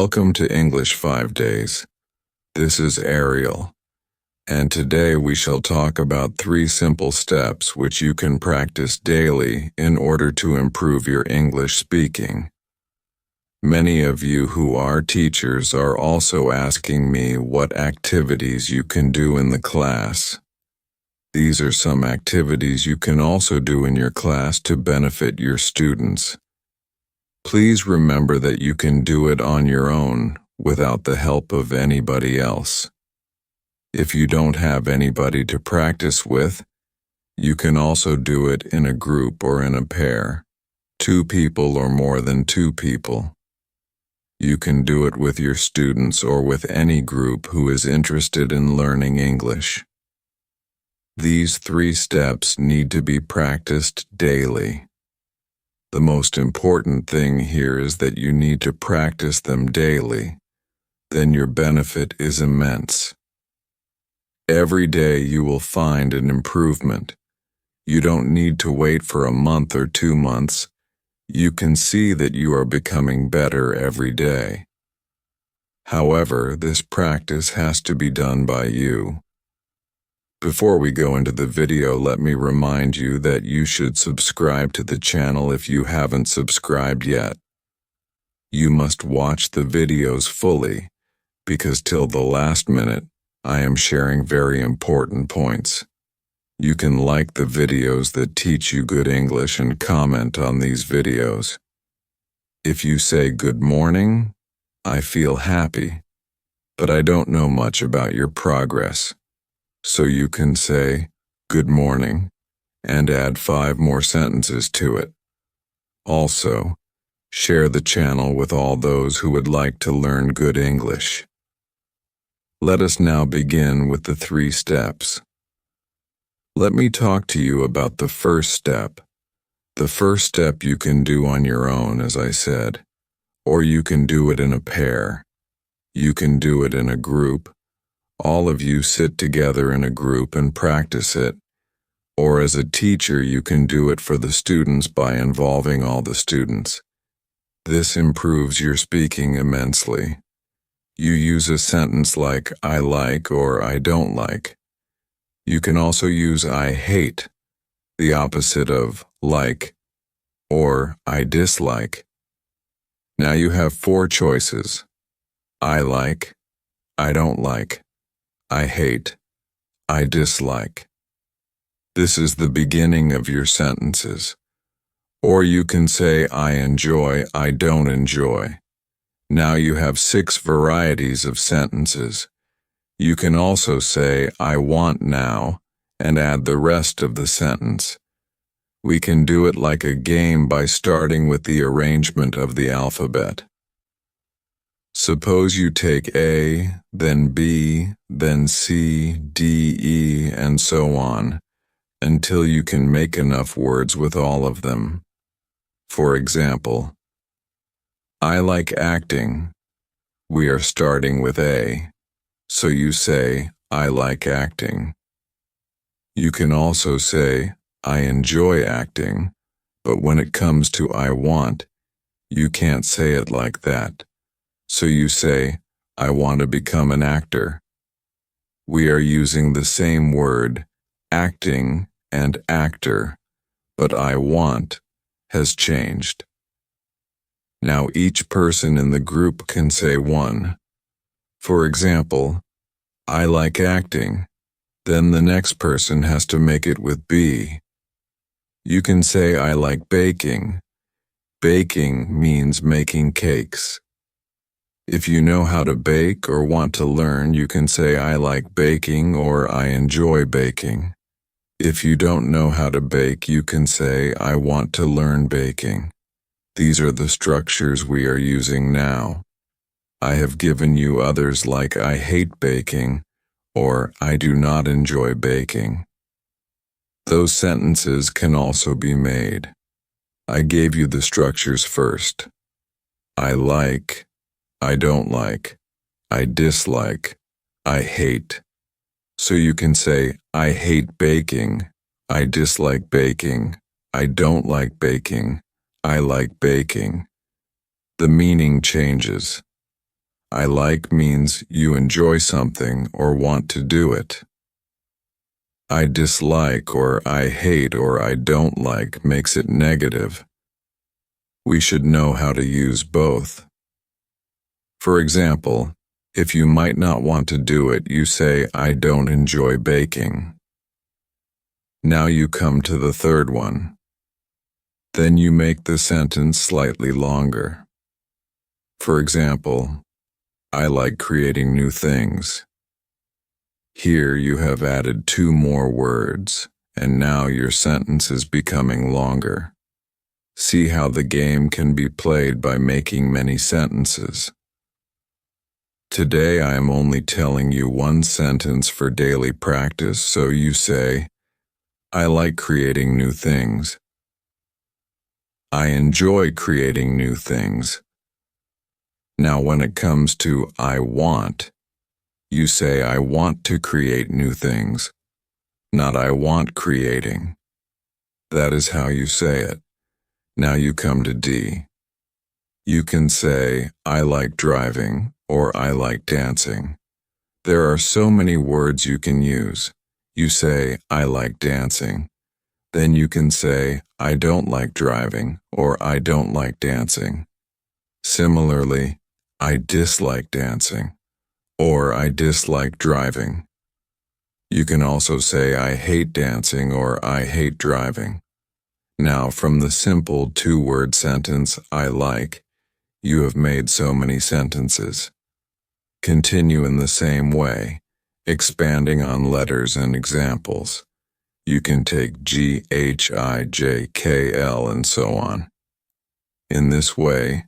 Welcome to English 5 Days. This is Ariel, and today we shall talk about 3 simple steps which you can practice daily in order to improve your English speaking. Many of you who are teachers are also asking me what activities you can do in the class. These are some activities you can also do in your class to benefit your students. Please remember that you can do it on your own without the help of anybody else. If you don't have anybody to practice with, you can also do it in a group or in a pair, 2 people or more than 2 people. You can do it with your students or with any group who is interested in learning English. These 3 steps need to be practiced daily. The most important thing here is that you need to practice them daily. Then your benefit is immense. Every day you will find an improvement. You don't need to wait for a month or 2 months. You can see that you are becoming better every day. However, this practice has to be done by you. Before we go into the video, let me remind you that you should subscribe to the channel if you haven't subscribed yet. You must watch the videos fully, because till the last minute, I am sharing very important points. You can like the videos that teach you good English and comment on these videos. If you say good morning, I feel happy, but I don't know much about your progress. So you can say, good morning, and add 5 more sentences to it. Also, share the channel with all those who would like to learn good English. Let us now begin with the 3 steps. Let me talk to you about the first step. The first step you can do on your own, as I said, or you can do it in a pair. You can do it in a group. All of you sit together in a group and practice it, or as a teacher you can do it for the students by involving all the students. This improves your speaking immensely. You use a sentence like I like or I don't like. You can also use I hate, the opposite of like, or I dislike. Now you have 4 choices. I like, I don't like, I hate, I dislike. This is the beginning of your sentences. Or you can say I enjoy, I don't enjoy. Now you have 6 varieties of sentences. You can also say I want now and add the rest of the sentence. We can do it like a game by starting with the arrangement of the alphabet. Suppose you take A, then B, then C, D, E, and so on, until you can make enough words with all of them. For example, I like acting. We are starting with A, so you say, I like acting. You can also say, I enjoy acting, but when it comes to I want, you can't say it like that. So you say, I want to become an actor. We are using the same word, acting and actor, but I want has changed. Now each person in the group can say one. For example, I like acting. Then the next person has to make it with B. You can say I like baking. Baking means making cakes. If you know how to bake or want to learn, you can say I like baking or I enjoy baking. If you don't know how to bake, you can say I want to learn baking. These are the structures we are using now. I have given you others like I hate baking or I do not enjoy baking. Those sentences can also be made. I gave you the structures first. I like, I don't like, I dislike, I hate. So you can say, I hate baking, I dislike baking, I don't like baking, I like baking. The meaning changes. I like means you enjoy something or want to do it. I dislike or I hate or I don't like makes it negative. We should know how to use both. For example, if you might not want to do it, you say, I don't enjoy baking. Now you come to the third one. Then you make the sentence slightly longer. For example, I like creating new things. Here you have added 2 more words, and now your sentence is becoming longer. See how the game can be played by making many sentences. Today I am only telling you one sentence for daily practice, so you say, I like creating new things. I enjoy creating new things. Now when it comes to I want, you say I want to create new things, not I want creating. That is how you say it. Now you come to D. You can say I like driving or I like dancing. There are so many words you can use. You say I like dancing. Then you can say I don't like driving or I don't like dancing. Similarly, I dislike dancing or I dislike driving. You can also say I hate dancing or I hate driving. Now from the simple 2-word sentence I like, you have made so many sentences. Continue in the same way, expanding on letters and examples. You can take G, H, I, J, K, L, and so on. In this way,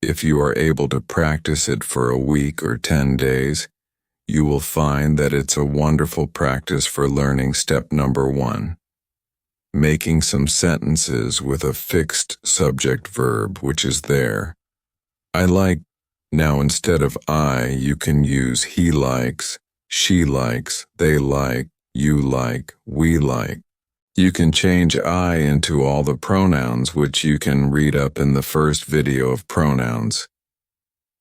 if you are able to practice it for a week or 10 days, you will find that it's a wonderful practice for learning step number 1. Making some sentences with a fixed subject-verb which is there. I like. Now instead of I, you can use he likes, she likes, they like, you like, we like. You can change I into all the pronouns which you can read up in the first video of pronouns.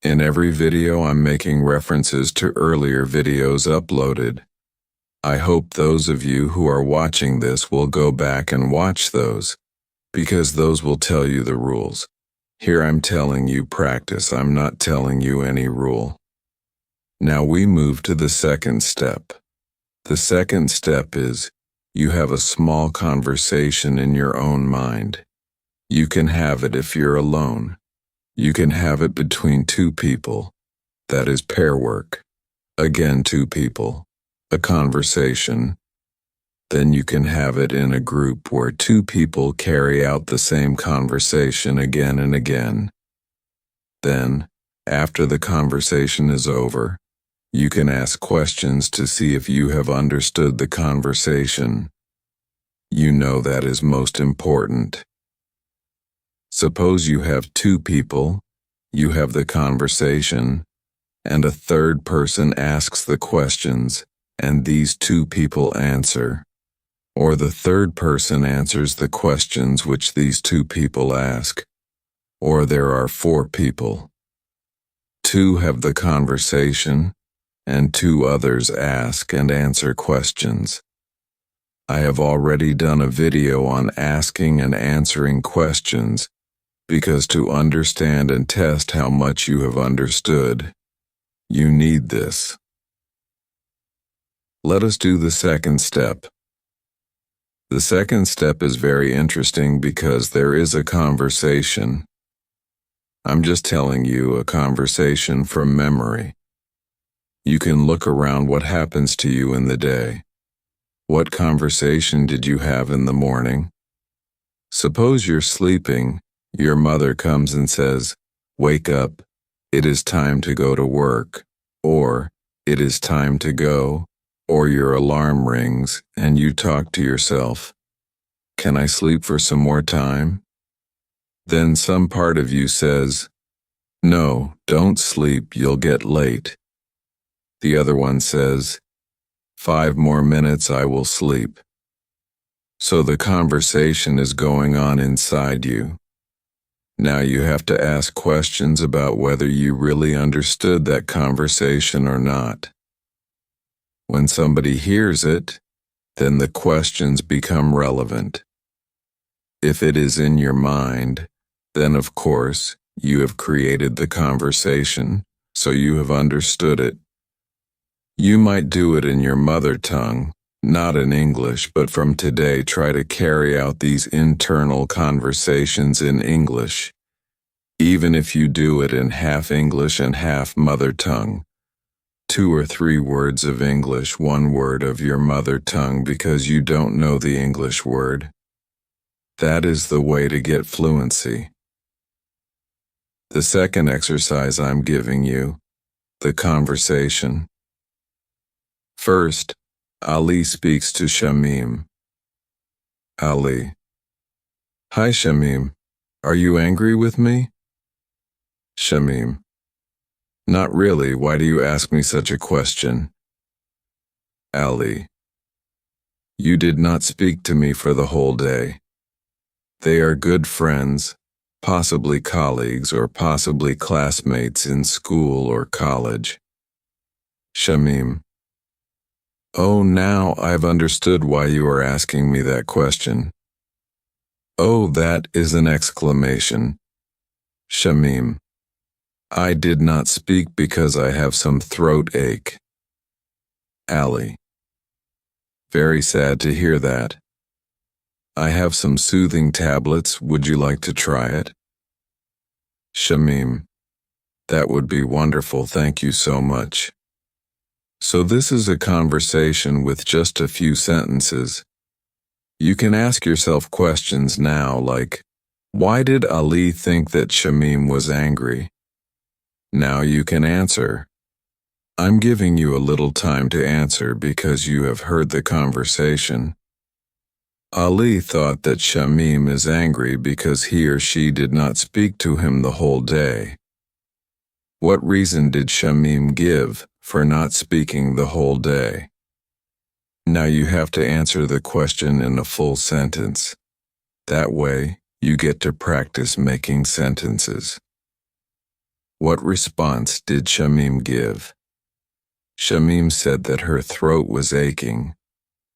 In every video I'm making references to earlier videos uploaded. I hope those of you who are watching this will go back and watch those, because those will tell you the rules. Here I'm telling you practice, I'm not telling you any rule. Now we move to the second step. The second step is, you have a small conversation in your own mind. You can have it if you're alone. You can have it between 2 people. That is pair work. Again, 2 people. A conversation. Then you can have it in a group where 2 people carry out the same conversation again and again. Then, after the conversation is over, you can ask questions to see if you have understood the conversation. You know that is most important. Suppose you have 2 people, you have the conversation, and a third person asks the questions, and these 2 people answer. Or the third person answers the questions which these 2 people ask. Or there are 4 people. 2 have the conversation, and 2 others ask and answer questions. I have already done a video on asking and answering questions, because to understand and test how much you have understood, you need this. Let us do the second step. The second step is very interesting because there is a conversation. I'm just telling you a conversation from memory. You can look around what happens to you in the day. What conversation did you have in the morning? Suppose you're sleeping, your mother comes and says, "Wake up, it is time to go to work," or "It is time to go," or your alarm rings and you talk to yourself, "Can I sleep for some more time?" Then some part of you says, "No, don't sleep, you'll get late." The other one says, "5 more minutes, I will sleep." So the conversation is going on inside you. Now you have to ask questions about whether you really understood that conversation or not. When somebody hears it, then the questions become relevant. If it is in your mind, then of course, you have created the conversation, so you have understood it. You might do it in your mother tongue, not in English, but from today try to carry out these internal conversations in English, even if you do it in half English and half mother tongue. 2 or 3 words of English, 1 word of your mother tongue because you don't know the English word. That is the way to get fluency. The second exercise I'm giving you, the conversation. First, Ali speaks to Shamim. Ali: Hi Shamim, are you angry with me? Shamim: Not really, why do you ask me such a question? Ali: You did not speak to me for the whole day. They are good friends, possibly colleagues or possibly classmates in school or college. Shamim: Oh, now I've understood why you are asking me that question. Oh, that is an exclamation. Shamim: I did not speak because I have some throat ache. Ali: Very sad to hear that. I have some soothing tablets, would you like to try it? Shamim: That would be wonderful, thank you so much. So this is a conversation with just a few sentences. You can ask yourself questions now like, why did Ali think that Shamim was angry? Now you can answer. I'm giving you a little time to answer because you have heard the conversation. Ali thought that Shamim is angry because he or she did not speak to him the whole day. What reason did Shamim give for not speaking the whole day? Now you have to answer the question in a full sentence. That way, you get to practice making sentences. What response did Shamim give? Shamim said that her throat was aching,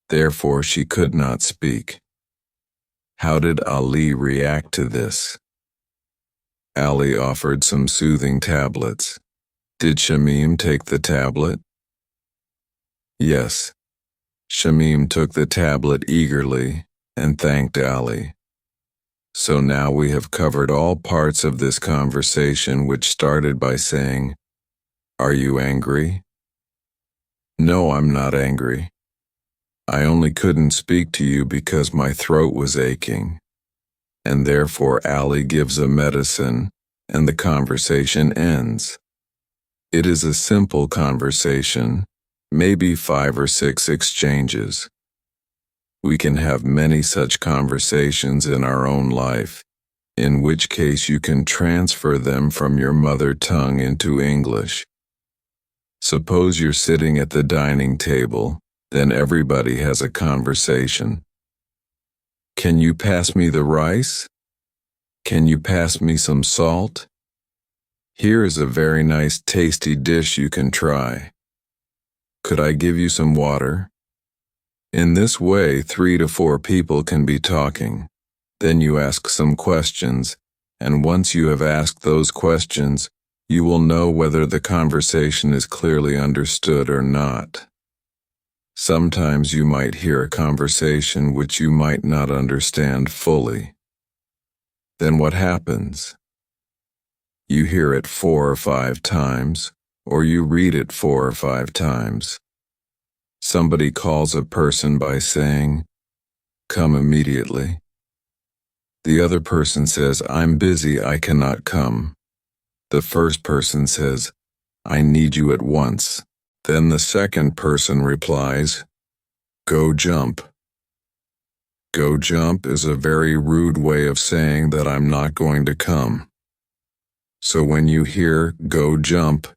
therefore she could not speak. How did Ali react to this? Ali offered some soothing tablets. Did Shamim take the tablet? Yes. Shamim took the tablet eagerly and thanked Ali. So now we have covered all parts of this conversation, which started by saying, Are you angry? No, I'm not angry. I only couldn't speak to you because my throat was aching. And therefore Ali gives a medicine, and the conversation ends. It is a simple conversation, maybe 5 or 6 exchanges. We can have many such conversations in our own life, in which case you can transfer them from your mother tongue into English. Suppose you're sitting at the dining table, then everybody has a conversation. Can you pass me the rice? Can you pass me some salt? Here is a very nice tasty dish you can try. Could I give you some water? In this way, 3 to 4 people can be talking. Then you ask some questions, and once you have asked those questions, you will know whether the conversation is clearly understood or not. Sometimes you might hear a conversation which you might not understand fully. Then what happens? You hear it 4 or 5 times, or you read it 4 or 5 times. Somebody calls a person by saying, "Come immediately." The other person says, "I'm busy, I cannot come." The first person says, "I need you at once." Then the second person replies, "Go jump." Go jump is a very rude way of saying that I'm not going to come. So when you hear "go jump,"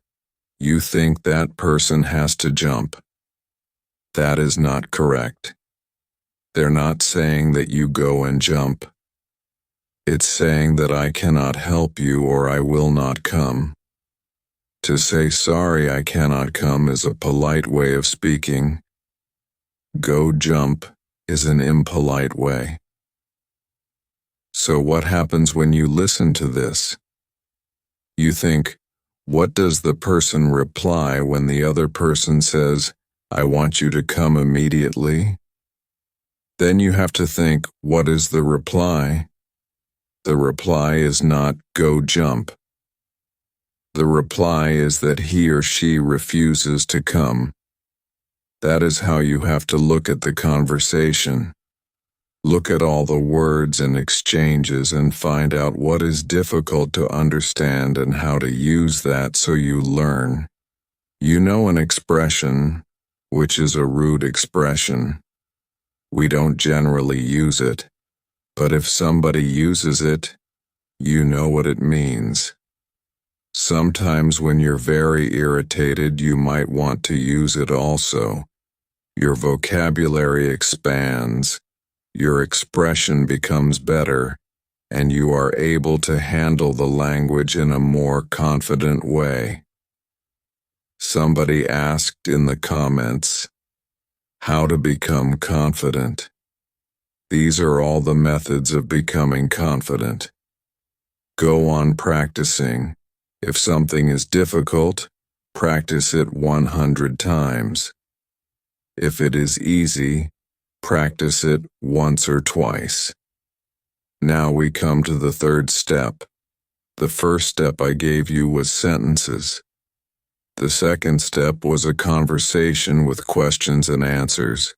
you think that person has to jump. That is not correct. They're not saying that you go and jump. It's saying that I cannot help you or I will not come. To say sorry I cannot come is a polite way of speaking. Go jump is an impolite way. So what happens when you listen to this? You think, what does the person reply when the other person says, I want you to come immediately? Then you have to think, what is the reply? The reply is not, go jump. The reply is that he or she refuses to come. That is how you have to look at the conversation. Look at all the words and exchanges and find out what is difficult to understand and how to use that so you learn. You know an expression, which is a rude expression. We don't generally use it, but if somebody uses it, you know what it means. Sometimes when you're very irritated, you might want to use it also. Your vocabulary expands, your expression becomes better, and you are able to handle the language in a more confident way. Somebody asked in the comments, how to become confident. These are all the methods of becoming confident. Go on practicing. If something is difficult, practice it 100 times. If it is easy, practice it once or twice. Now we come to the third step. The first step I gave you was sentences. The second step was a conversation with questions and answers.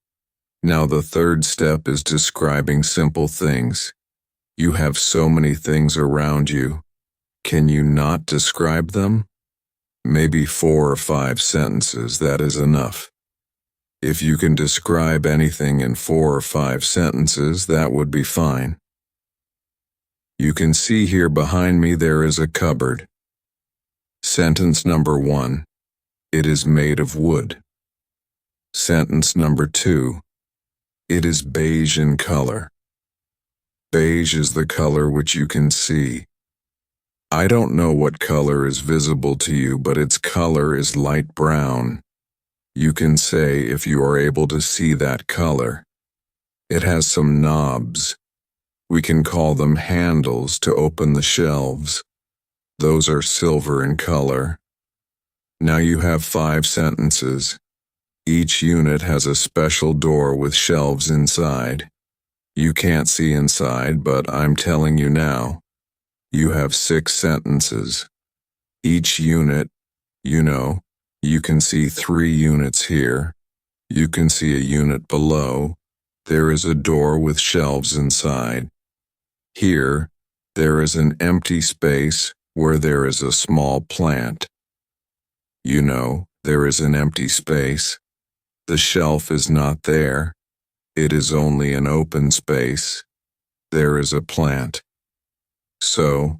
Now the third step is describing simple things. You have so many things around you. Can you not describe them? Maybe 4 or 5 sentences, that is enough. If you can describe anything in 4 or 5 sentences, that would be fine. You can see here behind me there is a cupboard. Sentence number 1. It is made of wood. Sentence number 2. It is beige in color. Beige is the color which you can see. I don't know what color is visible to you, but its color is light brown. You can say if you are able to see that color. It has some knobs. We can call them handles to open the shelves. Those are silver in color. Now you have 5 sentences. Each unit has a special door with shelves inside. You can't see inside, but I'm telling you now. You have 6 sentences. Each unit, you can see 3 units here. You can see a unit below. There is a door with shelves inside. Here, there is an empty space where there is a small plant. There is an empty space. The shelf is not there. It is only an open space. There is a plant. So,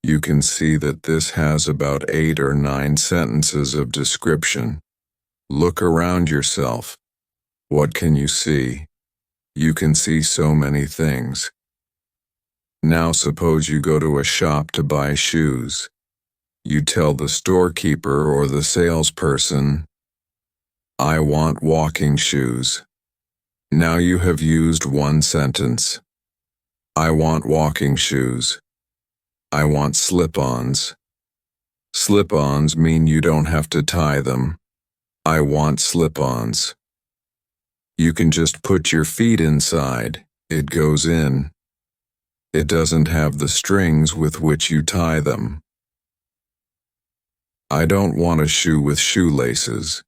you can see that this has about 8 or 9 sentences of description. Look around yourself. What can you see? You can see so many things. Now suppose you go to a shop to buy shoes. You tell the storekeeper or the salesperson, I want walking shoes. Now you have used 1 sentence. I want walking shoes. I want slip-ons. Slip-ons mean you don't have to tie them. I want slip-ons. You can just put your feet inside. It goes in. It doesn't have the strings with which you tie them. I don't want a shoe with shoelaces.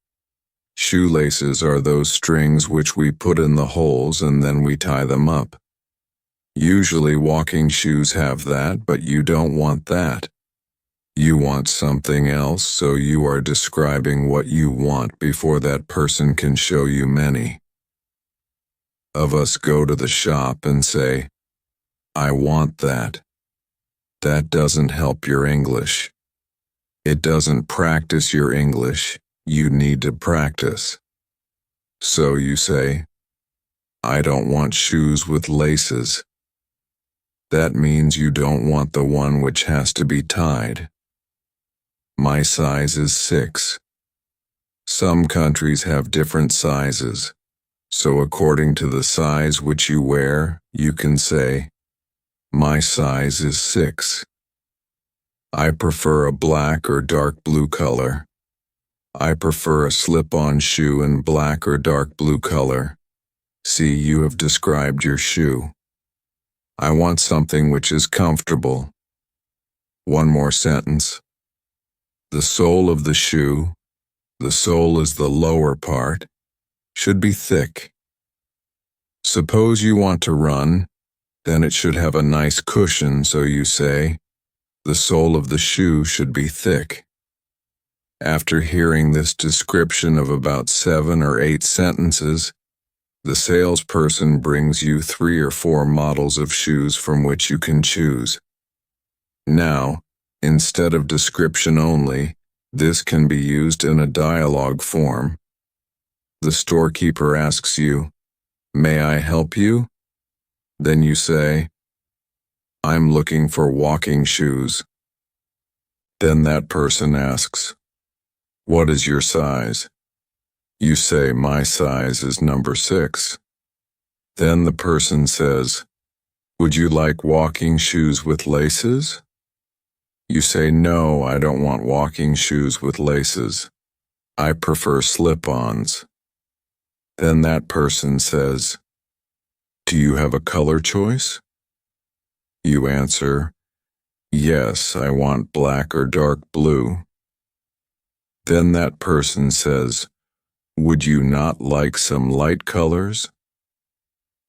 Shoelaces are those strings which we put in the holes and then we tie them up. Usually walking shoes have that, but you don't want that. You want something else, so you are describing what you want before that person can show you many. Of us go to the shop and say, I want that. That doesn't help your English. It doesn't practice your English. You need to practice. So you say, I don't want shoes with laces. That means you don't want the one which has to be tied. My size is 6. Some countries have different sizes, so according to the size which you wear, you can say, my size is 6. I prefer a black or dark blue color. I prefer a slip-on shoe in black or dark blue color. See, you have described your shoe. I want something which is comfortable. One more sentence. The sole of the shoe, the sole is the lower part, should be thick. Suppose you want to run, then it should have a nice cushion, so you say, the sole of the shoe should be thick. After hearing this description of about 7 or 8 sentences, the salesperson brings you 3 or 4 models of shoes from which you can choose. Now, instead of description only, this can be used in a dialogue form. The storekeeper asks you, "May I help you?" Then you say, "I'm looking for walking shoes." Then that person asks, "What is your size?" You say, "My size is number 6. Then the person says, "Would you like walking shoes with laces?" You say, "No, I don't want walking shoes with laces. I prefer slip-ons." Then that person says, "Do you have a color choice?" You answer, "Yes, I want black or dark blue." Then that person says, "Would you not like some light colors?"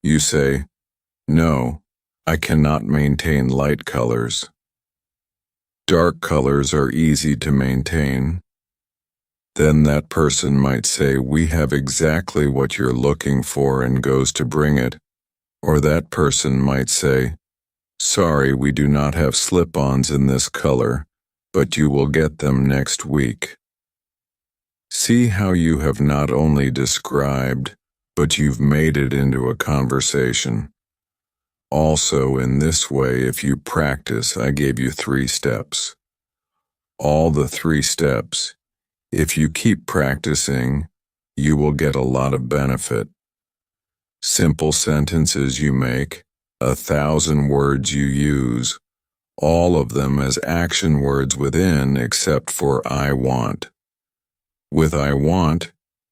You say, "No, I cannot maintain light colors. Dark colors are easy to maintain." Then that person might say, "We have exactly what you're looking for," and goes to bring it. Or that person might say, "Sorry, we do not have slip-ons in this color, but you will get them next week." See how you have not only described, but you've made it into a conversation. Also, in this way, if you practice, I gave you 3 steps. All the 3 steps, if you keep practicing, you will get a lot of benefit. Simple sentences you make, 1,000 words you use, all of them as action words within except for I want. With I want,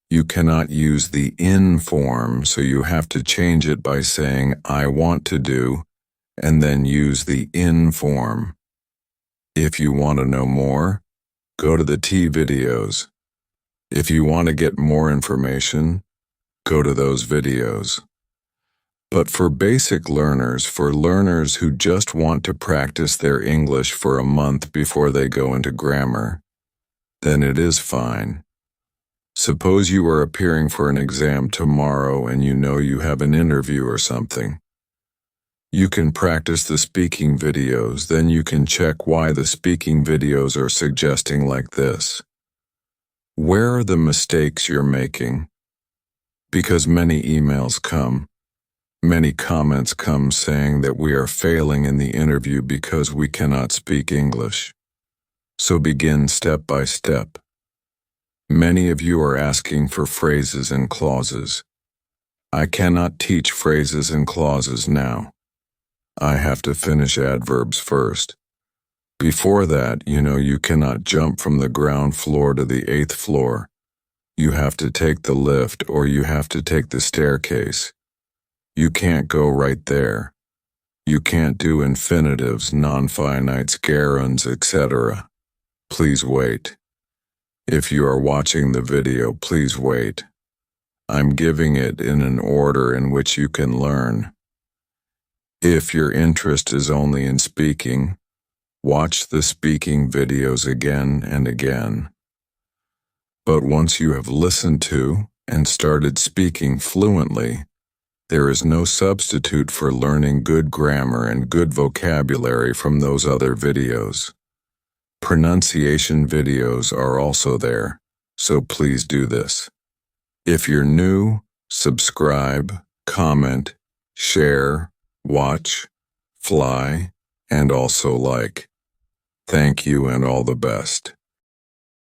you cannot use the in form, so you have to change it by saying I want to do, and then use the in form. If you want to know more, go to the T videos. If you want to get more information, go to those videos. But for basic learners, for learners who just want to practice their English for a month before they go into grammar, then it is fine. Suppose you are appearing for an exam tomorrow and you know you have an interview or something. You can practice the speaking videos, then you can check why the speaking videos are suggesting like this. Where are the mistakes you're making? Because many emails come, many comments come saying that we are failing in the interview because we cannot speak English. So begin step by step. Many of you are asking for phrases and clauses. I cannot teach phrases and clauses now. I have to finish adverbs first. Before that, you cannot jump from the ground floor to the 8th floor. You have to take the lift or you have to take the staircase. You can't go right there. You can't do infinitives, non-finites, gerunds, etc. Please wait. If you are watching the video, please wait. I'm giving it in an order in which you can learn. If your interest is only in speaking, watch the speaking videos again and again. But once you have listened to and started speaking fluently, there is no substitute for learning good grammar and good vocabulary from those other videos. Pronunciation videos are also there, so please do this. If you're new, subscribe, comment, share, watch, fly, and also like. Thank you and all the best.